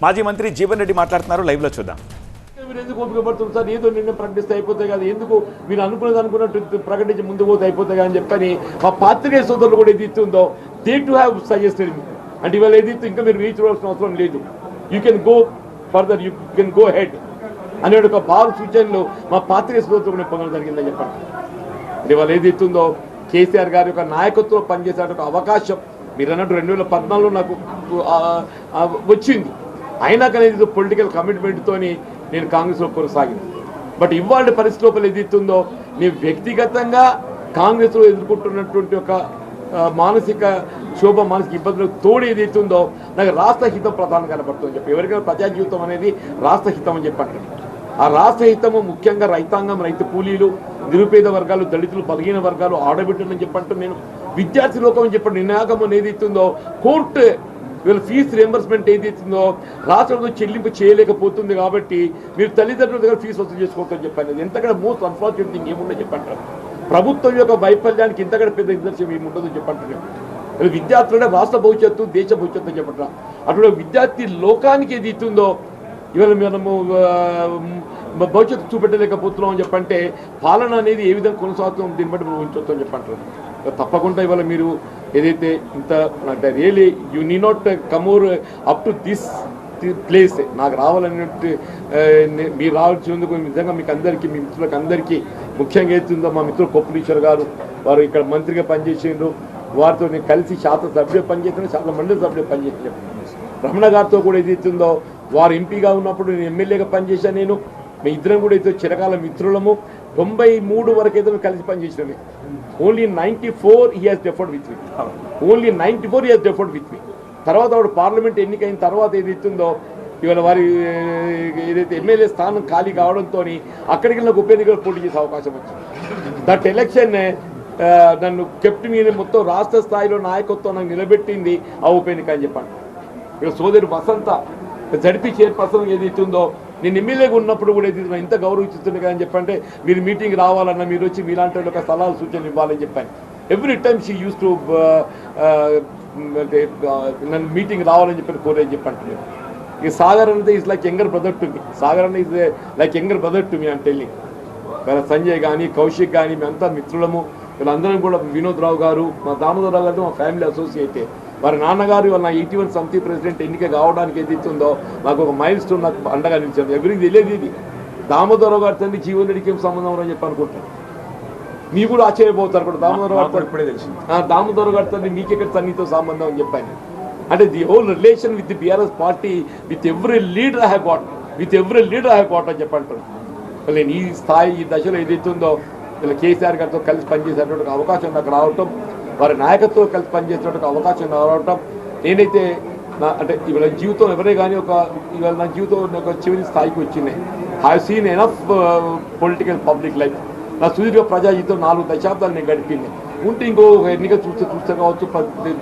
మాజీ మంత్రి జీవన్ రెడ్డి మాట్లాడుతున్నారు, లైవ్ లో చూద్దాం. మీరు ఎందుకు ఓపిక పడుతుంది సార్? ఏదో నిన్న ప్రకటిస్తే అయిపోతాయి కదా, ఎందుకు మీరు అనుకున్నట్టు ప్రకటించి ముందు పోతే అయిపోతాయి అని చెప్పని మా పాత్రికేయ సోదరులు కూడా ఏది ఇస్తుందో they to have suggested me. అంటే ఇవాళ ఏది ఇంకా మీరు రీచ్ అవ్వాల్సిన అవసరం లేదు, you can go further, you can go head అనే ఒక భావ సూచనలు మా పాత్రికేయ సోదరులు కూడా పొందడం జరిగిందని చెప్పండి. అంటే ఇవాళ ఏది ఇస్తుందో కేసీఆర్ గారి యొక్క నాయకత్వం పనిచేసే ఒక అవకాశం మీరు అన్నట్టు 2014లో నాకు వచ్చింది. అయినా కానీ పొలిటికల్ కమిట్మెంట్తోని నేను కాంగ్రెస్లో కొనసాగింది. బట్ ఇవాళ పరిస్థితి లోపల ఏదైతుందో నేను వ్యక్తిగతంగా కాంగ్రెస్లో ఎదుర్కొంటున్నటువంటి ఒక మానసిక ఇబ్బందులకు తోడు ఏదైతుందో నాకు రాష్ట్ర హితం ప్రధానం కనబడుతుందని చెప్పి, ఎవరికైనా ప్రజా జీవితం అనేది రాష్ట్ర హితం అని చెప్పండి. ఆ రాష్ట్ర హితము ముఖ్యంగా రైతాంగం, రైతు కూలీలు, నిరుపేద వర్గాలు, దళితులు, బలహీన వర్గాలు, ఆడబిడ్డలని చెప్పంటూ నేను విద్యార్థి లోకం అని చెప్పండి. నినాగం ఏదైతుందో కోర్టు వీళ్ళ ఫీజు రియంబర్స్మెంట్ ఏదైతుందో రాష్ట్రంలో చెల్లింపు చేయలేకపోతుంది కాబట్టి మీరు తల్లిదండ్రుల దగ్గర ఫీజు వసూలు చేసుకోవద్దని చెప్పాను. ఎంతకంటే మోస్ట్ అన్ఫార్చునేట్ థింగ్ ఏముందని చెప్పంటారు. ప్రభుత్వం యొక్క వైఫల్యానికి ఇంతకంటే పెద్ద నిదర్శనం ఏముండదని చెప్పంటున్నాను. వీళ్ళు విద్యార్థులనే రాష్ట్ర భవిష్యత్తు, దేశ భవిష్యత్తు అని చెప్పంటారు. అటువంటి విద్యార్థి లోకానికి ఏది ఇస్తుందో ఇవాళ మనము భవిష్యత్తు చూపెట్టలేకపోతున్నాం అని చెప్పంటే పాలన అనేది ఏ విధంగా కొనసాగుతుందో దీన్ని బట్టి మనం ఉంచొచ్చు అని చెప్పంటారు. తప్పకుండా ఇవాళ మీరు ఏదైతే ఇంత అంటే really you need not come up to this place నాకు రావాలన్నట్టు మీరు రావాల్సినందుకు నిజంగా మీకు అందరికీ, మీ మిత్రులకు అందరికీ ముఖ్యంగా అవుతుందో మా మిత్రులు కొప్పులీశ్వర్ గారు, వారు ఇక్కడ మంత్రిగా పనిచేసిండ్రు, వారితో నేను కలిసి శాసనసభ్యుడే పనిచేసిన, శాసన మండలి సభ్యుడే పనిచేసిన. రమణ గారితో కూడా ఏదైతుందో వారు ఎంపీగా ఉన్నప్పుడు నేను ఎమ్మెల్యేగా పనిచేశాను. నేను మీ ఇద్దరం కూడా అయితే చిరకాల మిత్రులము. 93 వరకు అయితే కలిసి పనిచేసినవి. Only 94 he has deferred with me. Only 94 he has deferred with me. తర్వాత వాడు పార్లమెంట్ ఎన్నికైన తర్వాత ఏదైతుందో ఇవాళ వారి ఏదైతే ఎమ్మెల్యే స్థానం ఖాళీ కావడంతో అక్కడికి నాకు ఉప ఎన్నికలు పోటీ చేసే అవకాశం వచ్చింది. దట్ ఎలక్షన్ నన్ను కెప్ట్ మీద మొత్తం రాష్ట్ర స్థాయిలో నాయకత్వం నాకు నిలబెట్టింది ఆ ఉప ఎన్నిక అని చెప్పండి. ఇక సోదరి వసంత జడ్పీ చైర్పర్సన్ ఏదైతుందో నేను ఎమ్మెల్యేగా ఉన్నప్పుడు కూడా ఏది ఇంత గౌరవిస్తుంది కదా అని చెప్పంటే మీరు మీటింగ్ రావాలన్నా మీరు వచ్చి మీలాంటి ఒక సలహాలు సూచనలు ఇవ్వాలని చెప్పాను. Every time she used to నన్ను మీటింగ్ రావాలని చెప్పి కోరేది చెప్పండి. ఇక సాగర్ అనేది is like younger brother to me. Sagar అనేది is like younger brother to me అని టెల్లింగ్. సంజయ్ కానీ, కౌశిక్ కానీ, మేమంతా మిత్రులము. వీళ్ళందరం కూడా వినోద్ రావు గారు, మా దామోదరరావు గారితో మా ఫ్యామిలీ అసోసియేటే. వారి నాన్నగారు వాళ్ళ 81 సమితి ప్రెసిడెంట్ ఎన్నిక కావడానికి ఏదైతుందో నాకు ఒక మైల్ స్టోన్ నాకు అండగా నిలిచాను. ఎవరికి తెలియదు ఇది. దామోదరరావు గారి తండ్రి జీవన్ రెడ్డికి ఏం సంబంధం అని చెప్పి అనుకుంటాను. మీరు కూడా ఆశ్చర్యపోతారు కూడా. దామోదరరావు గారు ఇప్పుడే తెలిసి దామోదరరావు గారి తండ్రి మీకెక్కడ తన్నితో సంబంధం అని చెప్పాను. అంటే the whole relation with the BRS party with every leader I have got అని చెప్పంటారు. నేను ఈ స్థాయి, ఈ దశలో ఏదైతుందో ఇలా కేసీఆర్ గారితో కలిసి పనిచేసేటువంటి అవకాశం నాకు రావటం, వారి నాయకత్వం కలిసి పనిచేసేటువంటి అవకాశం రావటం, నేనైతే అంటే ఇవాళ జీవితం ఎవరే కానీ ఇవాళ నా జీవితం ఒక చివరి స్థాయికి వచ్చింది. I seen enough political public life. నా సుదీర్ఘ ప్రజా జీవితం 4 దశాబ్దాలు నేను గడిపింది. ఉంటే ఇంకో ఎన్నిక చూస్తే కావచ్చు,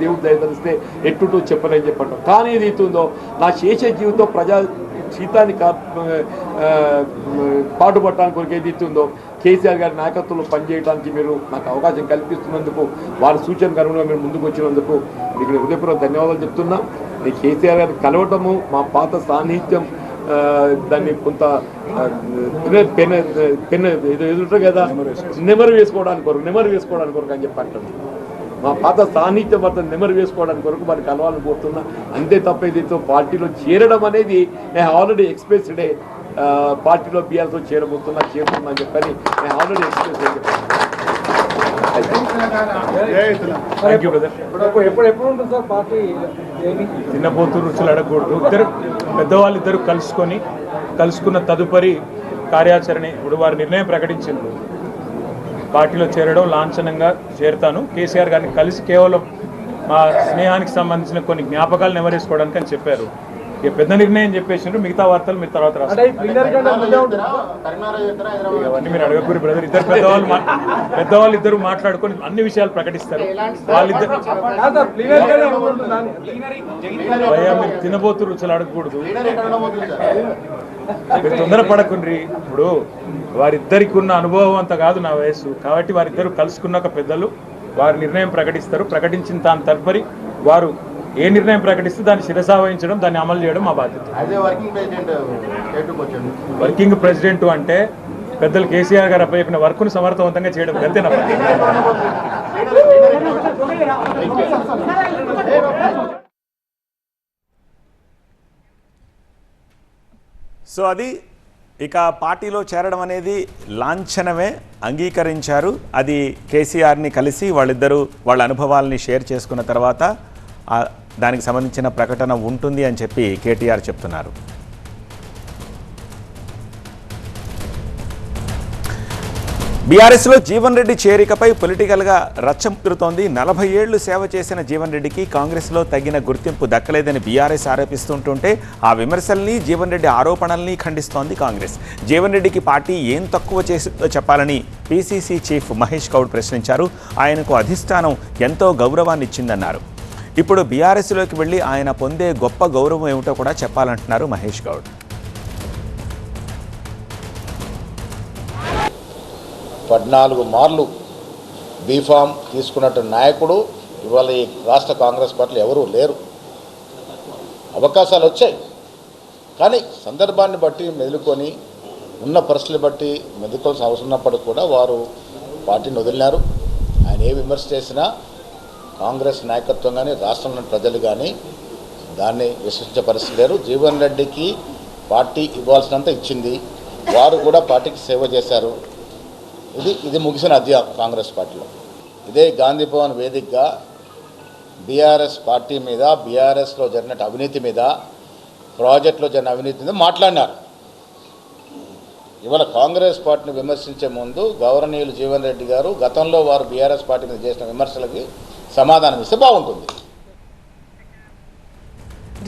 దేవుడు దయదలిస్తే ఎట్టుటో చెప్పలేని చెప్పంటాం. కానీ ఏదైతుందో నా చేసే జీవితం ప్రజా జీతాన్ని పాటుపడటానికి కొరకు ఏదైతుందో కేసీఆర్ గారి నాయకత్వంలో పనిచేయడానికి మీరు నాకు అవకాశం కల్పిస్తున్నందుకు, వారి సూచన కనుగొనగా మీరు ముందుకు వచ్చినందుకు మీకు హృదయపూర్వక ధన్యవాదాలు చెప్తున్నా. నేను కేసీఆర్ గారిని కలవటము, మా పాత సాన్నిహిత్యం, దాన్ని కొంత ఎదుట కదా నెమరు వేసుకోవడానికి కొరకు అని చెప్పి అంటాను. మా పాత సాన్నిహిత్యం వద్ద నెమరు వేసుకోవడానికి కొరకు వారికి కలవాలని కోరుతున్నా. అంతే తప్ప ఏదైతే పార్టీలో చేరడం అనేది నేను ఆల్రెడీ ఎక్స్ప్రెస్ డే పార్టీలో బీఆర్తో చేరుతున్నా అని చెప్పని నేను ఆల్రెడీ ఎక్స్ప్రెస్ డే చెప్పాను. తిన్నపోతూ రుచులు అడగకూడదు. పెద్దవాళ్ళిద్దరు కలుసుకున్న తదుపరి కార్యాచరణ ఇప్పుడు వారి నిర్ణయం ప్రకటించింది. పార్టీలో చేరడం, లాంఛనంగా చేరుతాను, కేసీఆర్ గారిని కలిసి కేవలం మా స్నేహానికి సంబంధించిన కొన్ని జ్ఞాపకాలు నెమరేసుకోవడానికి అని చెప్పారు. ఇక పెద్ద నిర్ణయం చెప్పేసిండ్రు. మిగతా వార్తలు మీరు తర్వాత రాస్తారు. అవన్నీ మీరు అడగకూరి బ్రదర్. పెద్దవాళ్ళు ఇద్దరు మాట్లాడుకొని అన్ని విషయాలు ప్రకటిస్తారు. వాళ్ళిద్దరు మీరు తినబోతు రుచులు అడగకూడదు, మీరు తొందరపడకుండ్రి. ఇప్పుడు వారిద్దరికి ఉన్న అనుభవం అంత కాదు నా వయస్సు కాబట్టి వారిద్దరు కలుసుకున్నాక పెద్దలు వారి నిర్ణయం ప్రకటిస్తారు. ప్రకటించిన దాని తదుపరి వారు ఏ నిర్ణయం ప్రకటిస్తే దాన్ని శిరసావహించడం, దాన్ని అమలు చేయడం మా బాధ్యత. వర్కింగ్ ప్రెసిడెంట్ అంటే పెద్దలు కేసీఆర్ గారు అప్పచెప్పిన వర్క్ను సమర్థవంతంగా చేయడం అంతేనా? సో అది ఇక పార్టీలో చేరడం అనేది లాంఛనమే, అంగీకరించారు. అది కేసీఆర్ని కలిసి వాళ్ళిద్దరూ వాళ్ళ అనుభవాల్ని షేర్ చేసుకున్న తర్వాత దానికి సంబంధించిన ప్రకటన ఉంటుంది అని చెప్పి కేటీఆర్ చెప్తున్నారు. బీఆర్ఎస్లో జీవన్ రెడ్డి చేరికపై పొలిటికల్గా రచ్చ ముదురుతోంది. 40 ఏళ్లు సేవ చేసిన జీవన్ రెడ్డికి కాంగ్రెస్లో తగిన గుర్తింపు దక్కలేదని బీఆర్ఎస్ ఆరోపిస్తుంటుంటే ఆ విమర్శల్ని, జీవన్ రెడ్డి ఆరోపణల్ని ఖండిస్తోంది కాంగ్రెస్. జీవన్ రెడ్డికి పార్టీ ఏం తక్కువ చేసిందో చెప్పాలని పీసీసీ చీఫ్ మహేష్ గౌడ్ ప్రశ్నించారు. ఆయనకు అధిష్టానం ఎంతో గౌరవాన్ని ఇచ్చిందన్నారు. ఇప్పుడు బీఆర్ఎస్లోకి వెళ్ళి ఆయన పొందే గొప్ప గౌరవం ఏమిటో కూడా చెప్పాలంటున్నారు మహేష్ గౌడ్. 14 మార్లు బీఫామ్ తీసుకున్నట్టు నాయకుడు ఇవాళ ఈ రాష్ట్ర కాంగ్రెస్ పార్టీలో ఎవరూ లేరు. అవకాశాలు వచ్చాయి, కానీ సందర్భాన్ని బట్టి మెదులుకొని ఉన్న పరిస్థితులు బట్టి మెదులుకోవాల్సిన అవసరం ఉన్నప్పటికీ కూడా వారు పార్టీని వదిలినారు. ఆయన ఏ విమర్శ చేసినా కాంగ్రెస్ నాయకత్వం కానీ రాష్ట్రంలోని ప్రజలు కానీ దాన్ని విశ్వసించే పరిస్థితి లేరు. జీవన్ రెడ్డికి పార్టీ ఇవ్వాల్సినంత ఇచ్చింది, వారు కూడా పార్టీకి సేవ చేశారు. ఇది ముగిసిన అధ్యాయం కాంగ్రెస్ పార్టీలో. ఇదే గాంధీ భవన్ వేదికగా బీఆర్ఎస్ పార్టీ మీద, బీఆర్ఎస్లో జరిగిన అవినీతి మీద, ప్రాజెక్టులో జరిగిన అవినీతి మీద మాట్లాడినారు. ఇవాళ కాంగ్రెస్ పార్టీని విమర్శించే ముందు గౌరవనీయులు జీవన్ రెడ్డి గారు గతంలో వారు బీఆర్ఎస్ పార్టీ మీద చేసిన విమర్శలకి సమాధానం ఇస్తే బాగుంటుంది.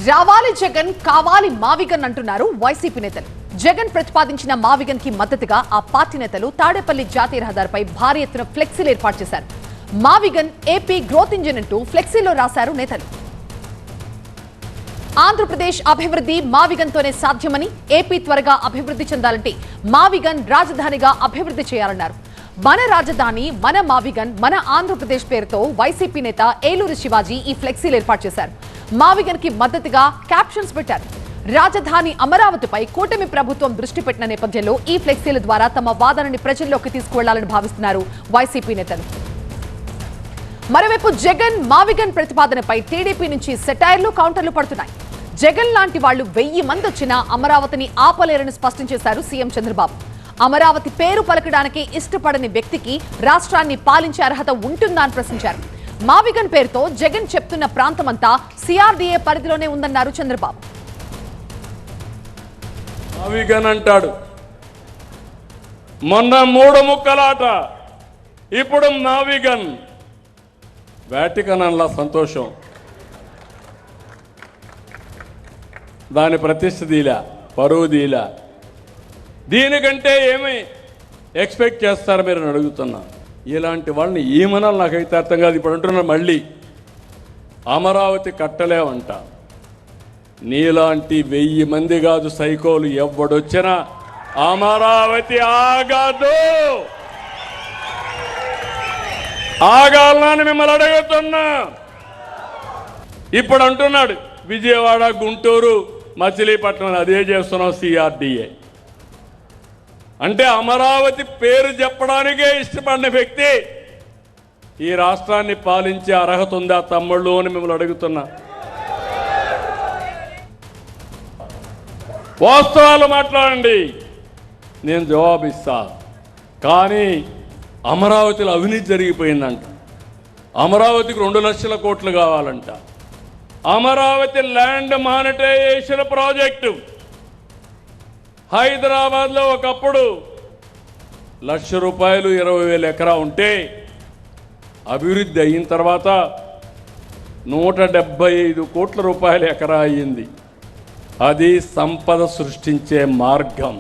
రావాలి జగన్, కావాలి మావిగన్ అంటున్నారు వైసీపీ నేతలు. జగన్ ప్రతిపాదించిన మావిగన్ కి మద్దతుగా ఆ పార్టీ నేతలు తాడేపల్లి జాతీయ రహదారిపై భారీ ఎత్తున ఫ్లెక్సీలు ఏర్పాటు చేశారు. మావిగన్ ఏపీ గ్రోత్ ఇంజిన్ అంటూ ఫ్లెక్సీలో రాశారు నేతలు. ఆంధ్రప్రదేశ్ అభివృద్ధి మావిగన్ తోనే సాధ్యమని, ఏపీ త్వరగా అభివృద్ధి చెందాలంటే మావిగన్ రాజధానిగా అభివృద్ధి చేయాలన్నారు. మన రాజధాని, మన మావిగన్, మన ఆంధ్రప్రదేశ్ పేరుతో వైసీపీ నేత ఏలూరు శివాజీ ఈ ఫ్లెక్సీలు ఏర్పాటు చేశారు. మావిగన్ కి మద్దతుగా క్యాప్షన్స్ పెట్టారు. రాజధాని అమరావతిపై కూటమి ప్రభుత్వం దృష్టి పెట్టిన నేపథ్యంలో ఈ ఫ్లెక్సీల ద్వారా తమ వాదనని ప్రజల్లోకి తీసుకువెళ్లాలని భావిస్తున్నారు వైసీపీ నేతలు. మరోవైపు జగన్ మావిగన్ ప్రతిపాదనపై టీడీపీ నుంచి సెటైర్లు, కౌంటర్లు పడుతున్నాయి. జగన్ లాంటి వాళ్లు 1000 మంది వచ్చినా అమరావతిని ఆపలేరని స్పష్టం చేశారు సీఎం చంద్రబాబు. అమరావతి పేరు పలకడానికి ఇష్టపడని వ్యక్తికి రాష్ట్రాన్ని పాలించే అర్హత ఉంటుందా అని ప్రశ్నించారు. మావిగన్ పేరుతో జగన్ చెప్తున్న ప్రాంతమంతా సిఆర్డీఏ పరిధిలోనే ఉందన్నారు చంద్రబాబు. మావిగన్ అంటాడు, మొన్న 3 ముక్కలాట, ఇప్పుడు మావిగన్. వాటికన్ అలా సంతోషం, దాని ప్రతిష్ఠ దీలా, పరువు దీలా. దీనికంటే ఏమి ఎక్స్పెక్ట్ చేస్తారు మీరు అడుగుతున్నా. ఇలాంటి వాళ్ళని ఏమనాలి నాకైతే అర్థం కాదు. ఇప్పుడు అంటున్నారు మళ్ళీ అమరావతి కట్టలేమంట. నీలాంటి 1000 మంది కాదు సైకోలు ఎవడొచ్చినా అమరావతి ఆగదు. ఆగాలని మిమ్మల్ని అడుగుతున్నా. ఇప్పుడు అంటున్నాడు విజయవాడ, గుంటూరు, మచిలీపట్నం అదే చేస్తున్నాం సిఆర్డీఏ అంటే అమరావతి పేరు చెప్పడానికే ఇష్టపడిన వ్యక్తి ఈ రాష్ట్రాన్ని పాలించే అర్హత ఉందా తమ్ముళ్ళు అని మిమ్మల్ని అడుగుతున్నా. వాస్తవాలు మాట్లాడండి, నేను జవాబిస్తా. కానీ అమరావతిలో అవినీతి జరిగిపోయిందంట. అమరావతికి 2 లక్షల కోట్లు కావాలంట. అమరావతి ల్యాండ్ మానిటైజేషన్ ప్రాజెక్టు హైదరాబాద్లో ఒకప్పుడు ₹1,00,000 20,000 ఎకరా ఉంటే అభివృద్ధి అయిన తర్వాత 175 కోట్ల రూపాయల ఎకరా అయ్యింది. అది సంపద సృష్టించే మార్గం.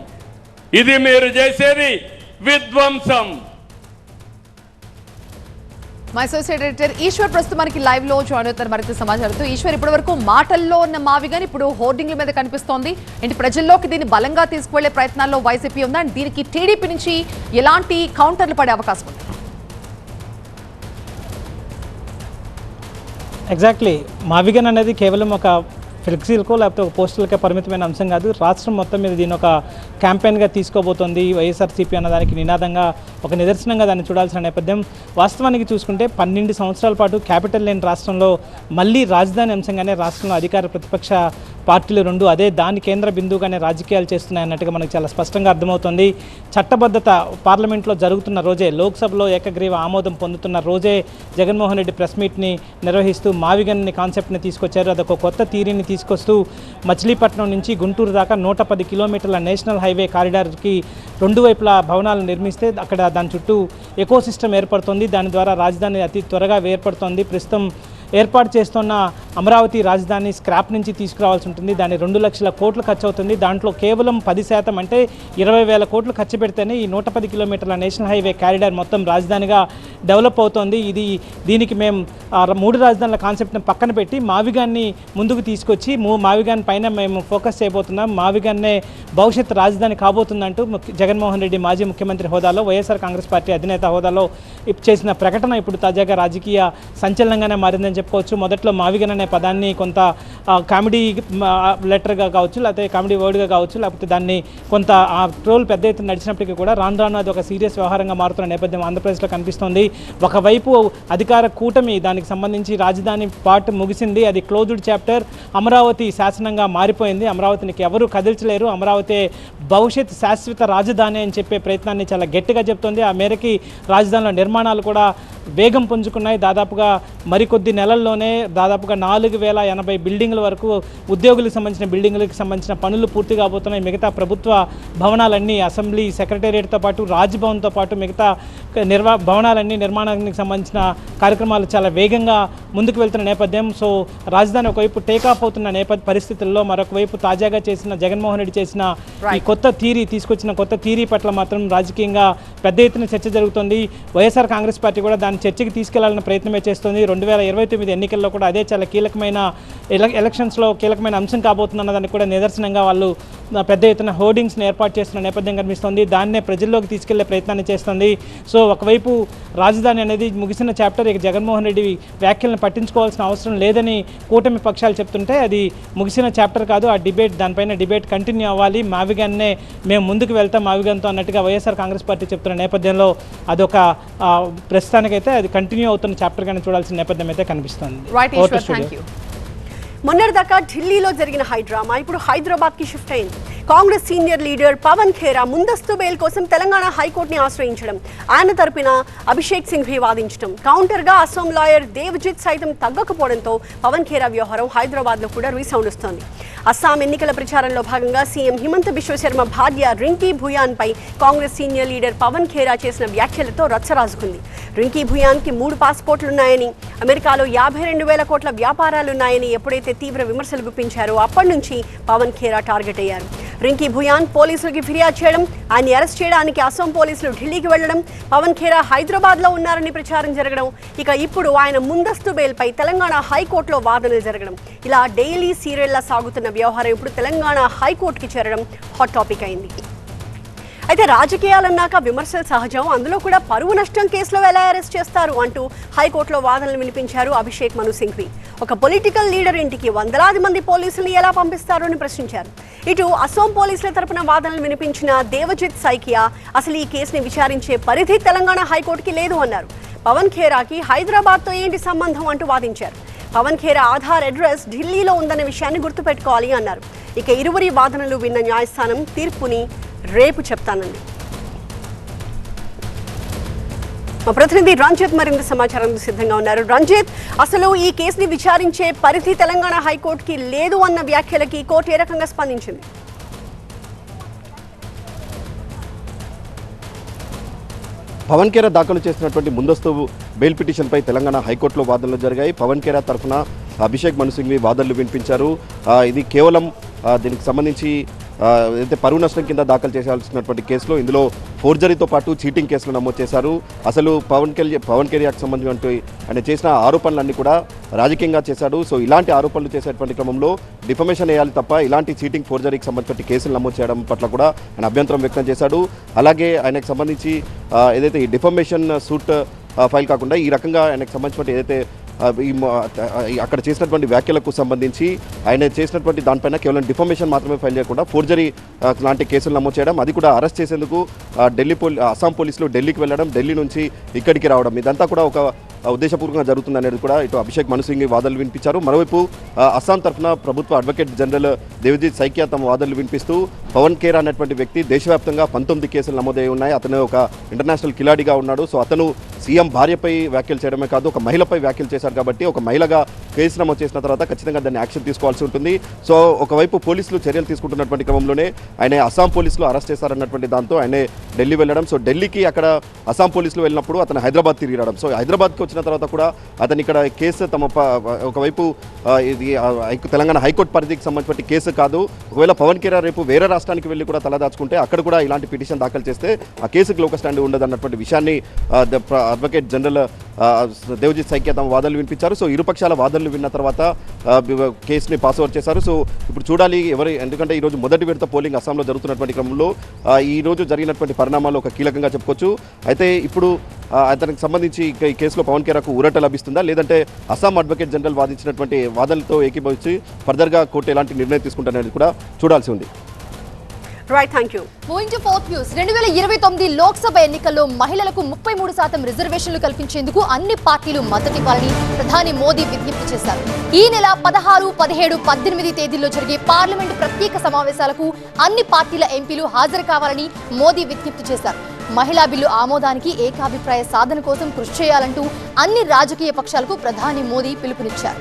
ఇది మీరు చేసేది విధ్వంసం. మా అసోసియేట్ ఎడిటర్ ఈశ్వర్ ప్రస్తుతం మనకి లైవ్ లో జాయిన్ అవుతారు మరింత సమాచారంతో. ఈశ్వర్, ఇప్పటి వరకు మాటల్లో ఉన్న మావిగన్ ఇప్పుడు హోర్డింగ్ల మీద కనిపిస్తోంది. ఏంటి ప్రజల్లోకి దీన్ని బలంగా తీసుకువెళ్లే ప్రయత్నాల్లో వైసీపీ ఉందా? దీనికి టీడీపీ నుంచి ఎలాంటి కౌంటర్లు పడే అవకాశం ఉంది? ఎగ్జాక్ట్లీ మావిగన్ అనేది కేవలం ఒక ఫ్లెక్సీలకో లేకపోతే ఒక పోస్టులకే పరిమితమైన అంశం కాదు. రాష్ట్రం మొత్తం మీద దీని ఒక క్యాంపెయిన్గా తీసుకోబోతోంది వైఎస్ఆర్సీపీ అన్నదానికి నినాదంగా ఒక నిదర్శనంగా దాన్ని చూడాల్సిన నేపథ్యం. వాస్తవానికి చూసుకుంటే 12 సంవత్సరాల పాటు క్యాపిటల్ లేని రాష్ట్రంలో మళ్ళీ రాజధాని అంశంగానే రాష్ట్రంలో అధికార ప్రతిపక్ష పార్టీలు రెండు అదే దాని కేంద్ర బిందువుగానే రాజకీయాలు చేస్తున్నాయి అన్నట్టుగా మనకు చాలా స్పష్టంగా అర్థమవుతుంది. చట్టబద్ధత పార్లమెంట్లో జరుగుతున్న రోజే, లోక్సభలో ఏకగ్రీవ ఆమోదం పొందుతున్న రోజే జగన్మోహన్ రెడ్డి ప్రెస్ మీట్ని నిర్వహిస్తూ మావిగన్ని కాన్సెప్ట్ని తీసుకొచ్చారు. అదొక కొత్త థీరీని తీసుకొస్తూ మచిలీపట్నం నుంచి గుంటూరు దాకా 110 కిలోమీటర్ల నేషనల్ హైవే కారిడార్కి రెండు వైపులా భవనాలు నిర్మిస్తే అక్కడ దాని చుట్టూ ఎకో సిస్టమ్ ఏర్పడుతుంది. దాని ద్వారా రాజధాని అతి త్వరగా ఏర్పడుతోంది. ప్రస్తుతం ఏర్పాటు చేస్తున్న అమరావతి రాజధాని స్క్రాప్ నుంచి తీసుకురావాల్సి ఉంటుంది. దాని 2 లక్షల కోట్లు ఖర్చు అవుతుంది. దాంట్లో కేవలం 10% అంటే 20,000 కోట్లు ఖర్చు పెడితేనే ఈ 110 కిలోమీటర్ల నేషనల్ హైవే కారిడార్ మొత్తం రాజధానిగా డెవలప్ అవుతోంది. దీనికి మేము 3 రాజధానుల కాన్సెప్ట్ని పక్కన పెట్టి మావిగాన్ని ముందుకు తీసుకొచ్చి మావిగాన్ పైన మేము ఫోకస్ చేయబోతున్నాం. మావిగాన్నే భవిష్యత్ రాజధాని కాబోతుందంటూ జగన్మోహన్ రెడ్డి మాజీ ముఖ్యమంత్రి హోదాలో, వైఎస్ఆర్ కాంగ్రెస్ పార్టీ అధినేత హోదాలో చేసిన ప్రకటన ఇప్పుడు తాజాగా రాజకీయ సంచలనంగానే మారిందని చెప్పుకోవచ్చు. మొదట్లో మావిగన్ అనే పదాన్ని కొంత కామెడీ లెటర్గా కావచ్చు, లేకపోతే కామెడీ వర్డ్గా కావచ్చు, లేకపోతే దాన్ని కొంత ఆ ట్రోల్ పెద్ద ఎత్తున నడిచినప్పటికీ కూడా రాను రాను అది ఒక సీరియస్ వ్యవహారంగా మారుతున్న నేపథ్యం ఆంధ్రప్రదేశ్లో కనిపిస్తోంది. ఒకవైపు అధికార కూటమి దానికి సంబంధించి రాజధాని పార్ట్ ముగిసింది, అది క్లోజ్డ్ చాప్టర్. అమరావతి శాసనంగా మారిపోయింది. అమరావతికి ఎవరు కదిల్చలేరు. అమరావతి భవిష్యత్ శాశ్వత రాజధాని అని చెప్పే ప్రయత్నాన్ని చాలా గట్టిగా చెప్తోంది. ఆ మేరకి రాజధానిలో నిర్మాణాలు కూడా వేగం పుంజుకున్నాయి. దాదాపుగా మరికొద్ది నెలల్లోనే దాదాపుగా 4,080 బిల్డింగ్ల వరకు ఉద్యోగులకు సంబంధించిన బిల్డింగులకు సంబంధించిన పనులు పూర్తి కాబోతున్నాయి. మిగతా ప్రభుత్వ భవనాలన్నీ, అసెంబ్లీ సెక్రటేరియట్తో పాటు రాజ్భవన్తో పాటు మిగతా భవనాలన్నీ నిర్మాణానికి సంబంధించిన కార్యక్రమాలు చాలా వేగంగా ముందుకు వెళ్తున్న నేపథ్యం. సో రాజధాని ఒకవైపు టేకాఫ్ అవుతున్న పరిస్థితుల్లో మరొక వైపు తాజాగా చేసిన జగన్మోహన్ రెడ్డి చేసిన ఈ తీసుకొచ్చిన కొత్త థీరీ పట్ల మాత్రం రాజకీయంగా పెద్ద ఎత్తున చర్చ జరుగుతుంది. వైఎస్ఆర్ కాంగ్రెస్ పార్టీ కూడా దాన్ని చర్చకి తీసుకెళ్లాలన్న ప్రయత్నమే చేస్తుంది. 2029 ఎన్నికల్లో కూడా అదే చాలా కీలకమైన ఎలక్షన్స్లో కీలకమైన అంశం కాబోతుందన్న దానికి కూడా నిదర్శనంగా వాళ్ళు పెద్ద ఎత్తున హోర్డింగ్స్ని ఏర్పాటు చేస్తున్న నేపథ్యం కనిపిస్తుంది. దాన్నే ప్రజల్లోకి తీసుకెళ్లే ప్రయత్నాన్ని చేస్తుంది. సో ఒకవైపు రాజధాని అనేది ముగిసిన చాప్టర్, ఇక జగన్మోహన్ రెడ్డి వ్యాఖ్యలను పట్టించుకోవాల్సిన అవసరం లేదని కూటమి పక్షాలు చెప్తుంటే అది ముగిసిన చాప్టర్ కాదు. ఆ దానిపైన డిబేట్ కంటిన్యూ అవ్వాలి. మావిగాన్నే మేము ముందుకు వెళ్తాం మావిగాన్తో అన్నట్టుగా వైఎస్ఆర్ కాంగ్రెస్ పార్టీ చెప్తున్న నేపథ్యంలో అదొక ప్రస్తుతానికైతే అది కంటిన్యూ అవుతున్న చాప్టర్గానే చూడాల్సిన నేపథ్యం అయితే కనిపిస్తుంది. మొన్నటిదాకా ఢిల్లీలో జరిగిన హైడ్రామా ఇప్పుడు హైదరాబాద్కి షిఫ్ట్ అయింది. కాంగ్రెస్ సీనియర్ లీడర్ పవన్ ఖేరా ముందస్తు బెయిల్ కోసం తెలంగాణ హైకోర్టుని ఆశ్రయించడం, ఆయన తరపున అభిషేక్ సింఘ్వి వాదించడం, కౌంటర్గా అసోం లాయర్ దేవ్జిత్ సైతం తగ్గకపోవడంతో పవన్ ఖేరా వ్యవహారం హైదరాబాద్లో కూడా రీసౌండ్ వస్తోంది. అస్సాం ఎన్నికల ప్రచారంలో భాగంగా సీఎం హిమంత బిశ్వశర్మ భార్య రింకీ భూయాన్పై కాంగ్రెస్ సీనియర్ లీడర్ పవన్ ఖేరా చేసిన వ్యాఖ్యలతో రచ్చరాజుకుంది. రింకీ భూయాన్కి 3 పాస్పోర్ట్లున్నాయని, అమెరికాలో 52,000 కోట్ల వ్యాపారాలున్నాయని ఎప్పుడైతే తీవ్ర విమర్శలు గుప్పించారో అప్పటి నుంచి పవన్ ఖేరా టార్గెట్ అయ్యారు. రింకీ భూయాన్ పోలీసులకి ఫిర్యాదు చేయడం, ఆయన్ని అరెస్ట్ చేయడానికి అసోం పోలీసులు ఢిల్లీకి వెళ్లడం, పవన్ ఖేరా హైదరాబాద్లో ఉన్నారని ప్రచారం జరగడం, ఇక ఇప్పుడు ఆయన ముందస్తు బెయిల్పై తెలంగాణ హైకోర్టులో వాదనలు జరగడం, ఇలా డైలీ సీరియల్లా సాగుతున్న వ్యవహారం ఇప్పుడు తెలంగాణ హైకోర్టుకి చేరడం హాట్ టాపిక్ అయింది. అయితే రాజకీయాలన్నాక విమర్శలు సహజం, అందులో కూడా పరువు నష్టం కేసులో ఎలా అరెస్ట్ చేస్తారు అంటూ హైకోర్టులో వాదనలు వినిపించారు అభిషేక్ మను సింఘ్వి. ఒక పొలిటికల్ లీడర్ ఇంటికి వందలాది మంది పోలీసులు ఎలా పంపిస్తారు అని ప్రశ్నించారు. ఇటు అసోం పోలీసుల తరపున వాదనలు వినిపించిన దేవజిత్ సైకియా అసలు ఈ కేసుని విచారించే పరిధి తెలంగాణ హైకోర్టుకి లేదు అన్నారు. పవన్ ఖేరాకి హైదరాబాద్తో ఏంటి సంబంధం అంటూ వాదించారు. పవన్ ఖేరా ఆధార్ అడ్రస్ ఢిల్లీలో ఉందన్న విషయాన్ని గుర్తుపెట్టుకోవాలి అన్నారు. ఇక ఇరువురి వాదనలు విన్న న్యాయస్థానం తీర్పుని రేపు చెప్తానండి. మా ప్రతినిధి రంజిత్ మరింత సమాచారం సిద్ధంగా ఉన్నారు. రంజిత్, అసలు ఈ కేసుని విచారించే పరిధి తెలంగాణ హైకోర్టుకి లేదు అన్న వ్యాఖ్యలకి కోర్టు ఏ రకంగా స్పందించింది? పవన్ ఖేరా దాఖలు చేసినటువంటి ముందస్తు బెయిల్ పిటిషన్పై తెలంగాణ హైకోర్టులో వాదనలు జరిగాయి. పవన్ ఖేరా తరఫున అభిషేక్ మను సింఘ్వి వాదనలు వినిపించారు. ఇది కేవలం దీనికి సంబంధించి అయితే పరువు నష్టం కింద దాఖలు చేయాల్సినటువంటి కేసులో ఇందులో ఫోర్జరీతో పాటు చీటింగ్ కేసులు నమోదు చేశారు. అసలు పవన్ ఖేరాకి సంబంధించి ఆయన చేసిన ఆరోపణలన్నీ కూడా రాజకీయంగా చేశాడు. సో ఇలాంటి ఆరోపణలు చేసేటువంటి క్రమంలో డిఫమేషన్ వేయాలి తప్ప ఇలాంటి చీటింగ్ ఫోర్జరీకి సంబంధించిన కేసులు నమోదు చేయడం పట్ల కూడా ఆయన అభ్యంతరం వ్యక్తం చేశాడు. అలాగే ఆయనకు సంబంధించి ఏదైతే ఈ డిఫమేషన్ సూట్ ఫైల్ కాకుండా ఈ రకంగా ఆయనకు సంబంధించిన ఏదైతే అక్కడ చేసినటువంటి వ్యాఖ్యలకు సంబంధించి ఆయన చేసినటువంటి దానిపైన కేవలం డిఫర్మేషన్ మాత్రమే ఫైల్ చేయకుండా ఫోర్జరీ లాంటి కేసులు నమోదు చేయడం, అది కూడా అరెస్ట్ చేసేందుకు అస్సాం పోలీసులు ఢిల్లీకి వెళ్ళడం, ఢిల్లీ నుంచి ఇక్కడికి రావడం, ఇదంతా కూడా ఒక ఉద్దేశపూర్వకంగా జరుగుతుంది అనేది కూడా ఇటు అభిషేక్ మను సింఘ్వి వాదనలు వినిపించారు. మరోవైపు అస్సాం తరఫున ప్రభుత్వ అడ్వకేట్ జనరల్ దేవజిత్ సైకియా తమ వాదనలు వినిపిస్తూ పవన్ ఖేరా అనేటువంటి వ్యక్తి దేశవ్యాప్తంగా 19 కేసులు నమోదై ఉన్నాయి, అతను ఒక ఇంటర్నేషనల్ కిలాడిగా ఉన్నాడు, సో అతను సీఎం భార్యపై వ్యాఖ్యలు చేయడమే కాదు ఒక మహిళపై వ్యాఖ్యలు చేశారు కాబట్టి ఒక మహిళగా కేసు నమోదు చేసిన తర్వాత ఖచ్చితంగా దాన్ని యాక్షన్ తీసుకోవాల్సి ఉంటుంది. సో ఒకవైపు పోలీసులు చర్యలు తీసుకుంటున్నటువంటి క్రమంలోనే ఆయన అస్సాం పోలీసులు అరెస్ట్ చేశారన్నటువంటి దాంతో ఆయన ఢిల్లీ వెళ్ళడం, సో ఢిల్లీకి అక్కడ అస్సాం పోలీసులు వెళ్ళినప్పుడు అతను హైదరాబాద్ తిరిగి రావడం, సో హైదరాబాద్కి వచ్చిన తర్వాత కూడా అతను ఇక్కడ కేసు ఒకవైపు ఇది తెలంగాణ హైకోర్టు పరిధికి సంబంధించిన కేసు కాదు, ఒకవేళ పవన్ ఖేరా రేపు వేరే రాష్ట్రానికి వెళ్ళి కూడా తలదాచుకుంటే అక్కడ కూడా ఇలాంటి పిటిషన్ దాఖలు చేస్తే ఆ కేసుకు లోక స్టాండ్ ఉండదు అన్నటువంటి విషయాన్ని అడ్వకేట్ జనరల్ దేవజిత్ సైకియా తమ వాదనలు వినిపించారు. సో ఇరుపక్షాల వాదనలు విన్న తర్వాత కేసుని పాస్ ఓవర్ చేశారు. సో ఇప్పుడు చూడాలి ఎందుకంటే ఈరోజు మొదటి విడత పోలింగ్ అస్సాంలో జరుగుతున్నటువంటి క్రమంలో ఈ రోజు జరిగినటువంటి పరిణామాలు ఒక కీలకంగా చెప్పుకోవచ్చు. అయితే ఇప్పుడు అతనికి సంబంధించి ఈ కేసులో పవన్ ఖేరాకు ఊరట లభిస్తుందా, లేదంటే అస్సాం అడ్వకేట్ జనరల్ వాదించినటువంటి వాదనలతో ఏకీభవించి ఫర్దర్గా కోర్టు ఎలాంటి నిర్ణయం తీసుకుంటారనేది కూడా చూడాల్సి ఉంది. Right, thank you. Moving to fourth news. 2029 Lok Sabha ఎన్నికల్లో మహిళలకు 33% రిజర్వేషన్లు కల్పించేందుకు అన్ని పార్టీలు మద్దతివ్వాలని ప్రధాని మోదీ విజ్ఞప్తి చేశారు. ఈ నెల 16, 17, 18 తేదీల్లో జరిగే పార్లమెంటు ప్రత్యేక సమావేశాలకు అన్ని పార్టీల ఎంపీలు హాజరు కావాలని మోదీ విజ్ఞప్తి చేశారు. మహిళా బిల్లు ఆమోదానికి ఏకాభిప్రాయ సాధన కోసం కృషి చేయాలంటూ అన్ని రాజకీయ పక్షాలకు ప్రధాని మోదీ పిలుపునిచ్చారు.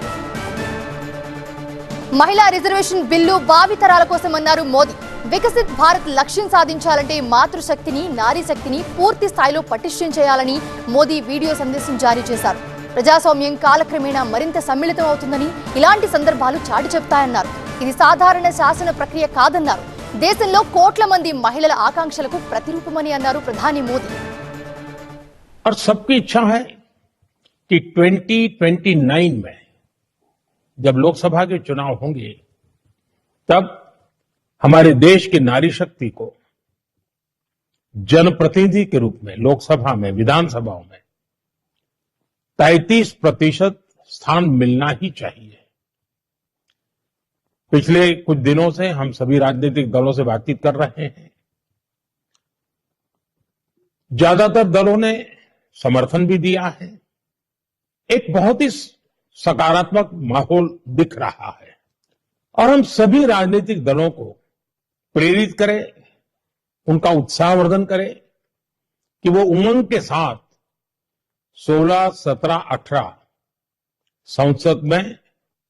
మహిళా రిజర్వేషన్ బిల్లు భావితరాల కోసమన్నారు మోదీ. వికసిత్ భారత్ లక్ష్యం సాధించాలంటే మాతృశక్తిని, నారీ శక్తిని పూర్తి స్థాయిలో పటిష్టం చేయాలని మోదీ వీడియో సందేశం జారీ చేశారు. ప్రజాస్వామ్యం కాలక్రమేణా మరింత సమ్మిళితం అవుతుందని, ఇలాంటి సందర్భాలు చాటి చెప్తాయన్నారు. ఇది సాధారణ శాసన ప్రక్రియ కాదన్నారు. దేశంలో కోట్ల మంది మహిళల ఆకాంక్షలకు ప్రతిరూపమని అన్నారు ప్రధాని మోదీ. और सबकी इच्छा है कि 2029 में जब लोकसभा के चुनाव होंगे तब हमारे देश की नारी शक्ति को जनप्रतिनिधि के रूप में लोकसभा में, विधानसभाओं में 33% स्थान मिलना ही चाहिए. पिछले कुछ दिनों से हम सभी राजनीतिक दलों से बातचीत कर रहे हैं. ज्यादातर दलों ने समर्थन भी दिया है. एक बहुत ही सकारात्मक माहौल दिख रहा है और हम सभी राजनीतिक दलों को प्रेरित करें, उनका उत्साहवर्धन करें कि वो उमंग के साथ 16, 17, 18 संसद में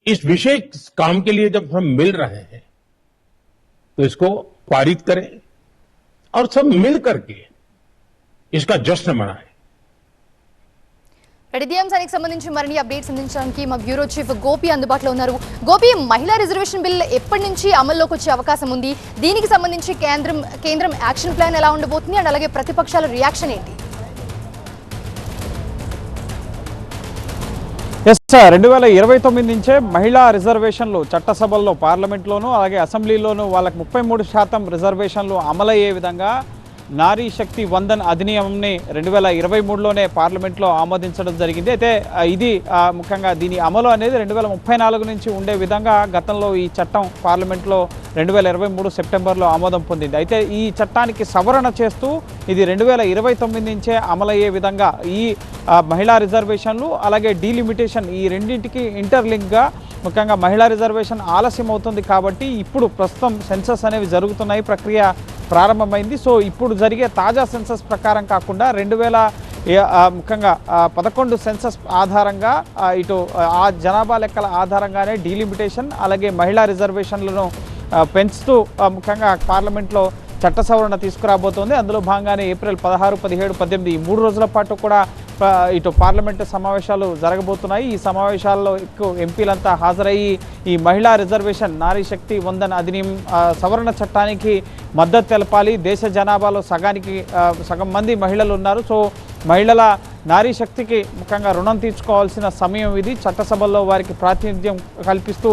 इस विशेष काम के लिए जब हम मिल रहे हैं तो इसको पारित करें और सब मिल करके इसका जश्न मनाएं. ఇదే అంశానికి సంబంధించి మరిన్ని అప్డేట్స్ అందించడానికి మా బ్యూరో చీఫ్ గోపి అందుబాటులో ఉన్నారు. గోపి, మహిళా రిజర్వేషన్ బిల్ ఎప్పటి నుంచి అమల్లోకి వచ్చే అవకాశం ఉంది? దీనికి సంబంధించి కేంద్రం యాక్షన్ ప్లాన్ ఎలా ఉండబోతుంది అండ్ అలాగే ప్రతిపక్షాల రియాక్షన్ ఏంటి? 2029 నుంచే మహిళా రిజర్వేషన్లు చట్టసభల్లో, పార్లమెంట్లోనూ అలాగే అసెంబ్లీలోనూ వాళ్ళకి 33% రిజర్వేషన్లు అమలయ్యే విధంగా నారీ శక్తి వందన్ అధినియమంని 2023లోనే పార్లమెంట్లో ఆమోదించడం జరిగింది. అయితే ఇది ముఖ్యంగా దీని అమలు అనేది 2034 నుంచి ఉండే విధంగా గతంలో ఈ చట్టం పార్లమెంట్లో 2023 సెప్టెంబర్లో ఆమోదం పొందింది. అయితే ఈ చట్టానికి సవరణ చేస్తూ ఇది 2029 నుంచే అమలయ్యే విధంగా ఈ మహిళా రిజర్వేషన్లు అలాగే డీలిమిటేషన్ ఈ రెండింటికి ఇంటర్లింక్గా ముఖ్యంగా మహిళా రిజర్వేషన్ ఆలస్యం అవుతుంది కాబట్టి ఇప్పుడు ప్రస్తుతం సెన్సస్ అనేవి జరుగుతున్నాయి, ప్రక్రియ ప్రారంభమైంది. సో ఇప్పుడు జరిగే తాజా సెన్సస్ ప్రకారం కాకుండా ముఖ్యంగా 11 సెన్సస్ ఆధారంగా ఇటు ఆ జనాభా లెక్కల ఆధారంగానే డీలిమిటేషన్ అలాగే మహిళా రిజర్వేషన్లను పెంచుతూ ముఖ్యంగా పార్లమెంట్లో చట్ట సవరణ తీసుకురాబోతోంది. అందులో భాగంగానే ఏప్రిల్ 16, 17, 18 ఈ 3 రోజుల పాటు కూడా ఇటు పార్లమెంటు సమావేశాలు జరగబోతున్నాయి. ఈ సమావేశాల్లో ఎక్కువ ఎంపీలంతా హాజరయ్యి ఈ మహిళా రిజర్వేషన్ నారీ శక్తి వందన్ అధినియం సవరణ చట్టానికి మద్దతు తెలపాలి. దేశ జనాభాలో సగం మంది మహిళలు ఉన్నారు. సో మహిళల నారీ శక్తికి ముఖ్యంగా రుణం తీర్చుకోవాల్సిన సమయం ఇది. చట్టసభల్లో వారికి ప్రాతినిధ్యం కల్పిస్తూ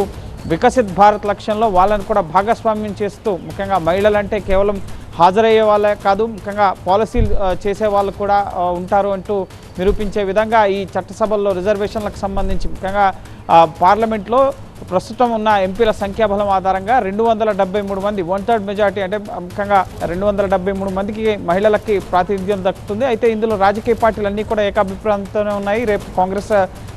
వికసిత్ భారత్ లక్ష్యంలో వాళ్ళని కూడా భాగస్వామ్యం చేస్తూ ముఖ్యంగా మహిళలంటే కేవలం హాజరయ్యే వాళ్ళే కాదు, ముఖ్యంగా పాలసీలు చేసే వాళ్ళు కూడా ఉంటారు అంటూ నిరూపించే విధంగా ఈ చట్టసభల్లో రిజర్వేషన్లకు సంబంధించి ముఖ్యంగా పార్లమెంట్లో ప్రస్తుతం ఉన్న ఎంపీల సంఖ్యాబలం ఆధారంగా 273 మంది 1/3 మెజార్టీ అంటే ముఖ్యంగా 273 మందికి మహిళలకి ప్రాతినిధ్యం దక్కుతుంది. అయితే ఇందులో రాజకీయ పార్టీలన్నీ కూడా ఏకాభిప్రాయంతోనే ఉన్నాయి. రేపు కాంగ్రెస్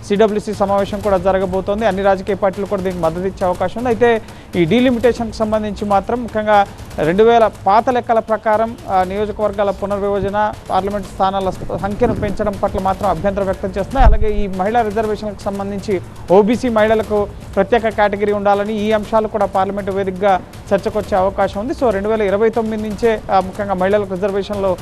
సిడబ్ల్యూసీ సమావేశం కూడా జరగబోతోంది. అన్ని రాజకీయ పార్టీలు కూడా దీనికి మద్దతు ఇచ్చే అవకాశం ఉంది. అయితే ఈ డీలిమిటేషన్కి సంబంధించి మాత్రం ముఖ్యంగా 2000 పాత లెక్కల ప్రకారం నియోజకవర్గాల పునర్విభజన, పార్లమెంటు స్థానాల సంఖ్యను పెంచడం పట్ల మాత్రం అభ్యంతరం వ్యక్తం చేస్తున్నాయి. అలాగే ఈ మహిళా రిజర్వేషన్లకు సంబంధించి ఓబీసీ మహిళలకు ప్రత్యేక కేటగిరీ ఉండాలని ఈ అంశాలు కూడా పార్లమెంటు వేదికగా చర్చకు వచ్చే అవకాశం ఉంది. సో 2029 నుంచే ముఖ్యంగా మహిళలకు రిజర్వేషన్లు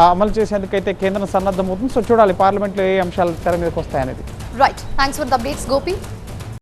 అమలు చేసేందుకైతే కేంద్రం సన్నద్ధమవుతుంది. సో చూడాలి పార్లమెంట్లో ఏ అంశాలు తెర మీదకి వస్తాయనేది. Right, thanks for the updates Gopi.